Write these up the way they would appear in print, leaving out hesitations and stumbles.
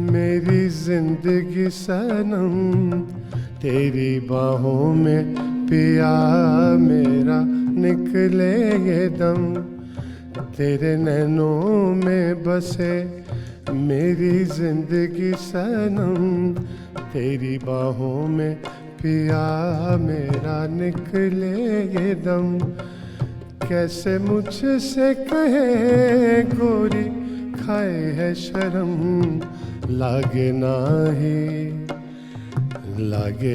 मेरी जिंदगी सनम तेरी बाहों में पिया मेरा निकले ये दम। तेरे नैनों में बसे मेरी जिंदगी सनम तेरी बाहों में पिया मेरा निकले ये दम। कैसे मुझसे कहे गोरी खाए है शर्म, लागे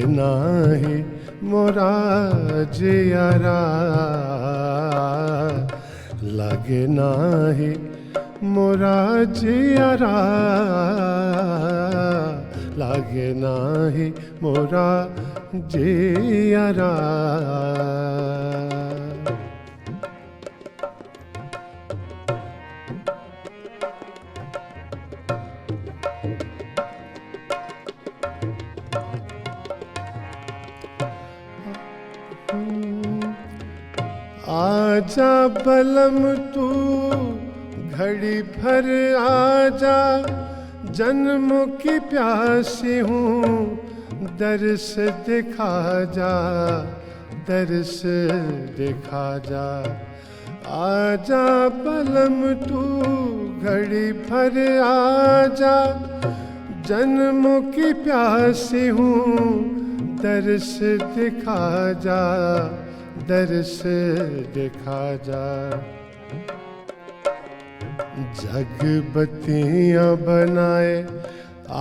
नाही मोरा जियारा, लागे नाही मोरा जियारा, लागे नाही मोरा जियारा। आजा बलम तू घड़ी भर आजा, जन्मों की प्यासी हूँ दर्श दिखा जा, दर्श दिखा जा। आजा बलम तू घड़ी भर आजा, जन्मों की प्यासी हूँ दर्श दिखा जा, दर्श दिखा जा। जग बत्तियां बनाए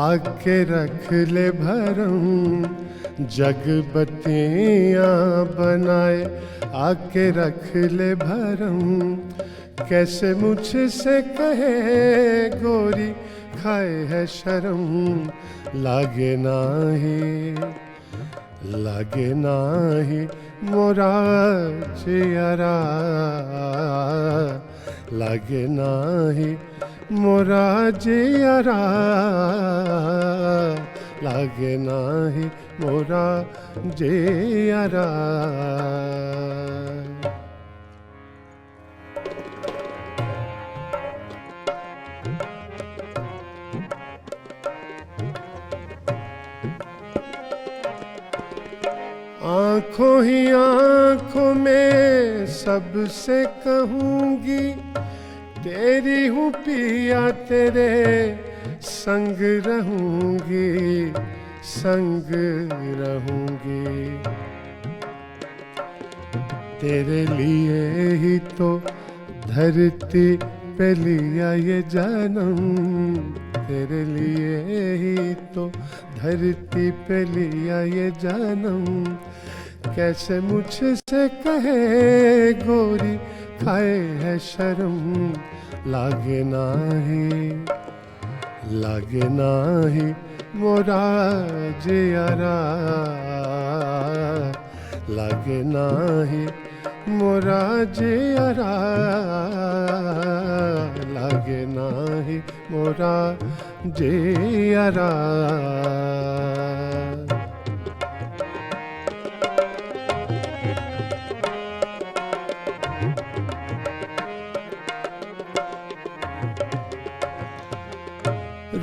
आके रख ले भरम, जग बत्तियां बनाए आके रख ले भरम। कैसे मुझसे कहे गोरी खाए है शर्म, लागे नाही मोरा जियारा, लागे नाही मोरा जियारा, लागे नाही मोरा जियारा। आँखों ही आँखों में सबसे कहूँगी, तेरी हूँ पिया तेरे संग रहूँगी, संग रहूँगी। तेरे लिए ही तो धरती पे लिया ये जन्म, तेरे लिए ही तो धरती पे लिया ये जन्म। कैसे मुझसे कहे गोरी खाए है शर्म, लागे नाही मोरा जियारा, लागे नाही मोरा जियारा, लागे नाही मोरा जियारा।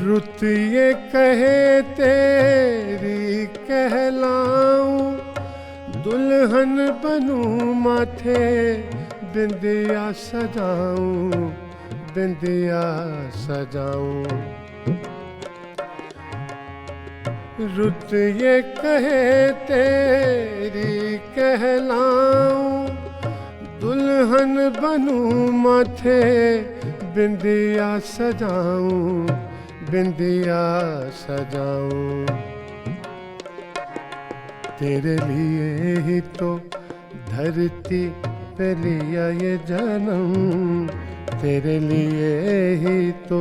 रुत ये कहे तेरी कहलाऊं, दुल्हन बनूं माथे बिंदिया सजाऊं, बिंदिया सजाऊं। रुत ये कहे तेरी कहलाऊं, दुल्हन बनूं माथे बिंदिया सजाऊं, बिंदिया सजाऊं। तेरे लिए ही तो धरती पे लिया ये जन्म, तेरे लिए ही तो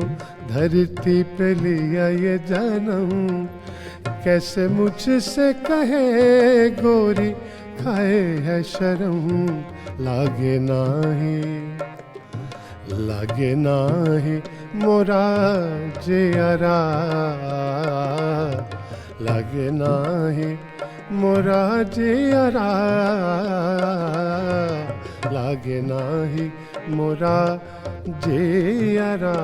धरती पे लिया ये जन्म। कैसे मुझसे कहे गोरी खाए है शर्म, लागे नाही मोरा जियारा, लागे नाही मोरा जियारा, लागे नाही मोरा जियारा।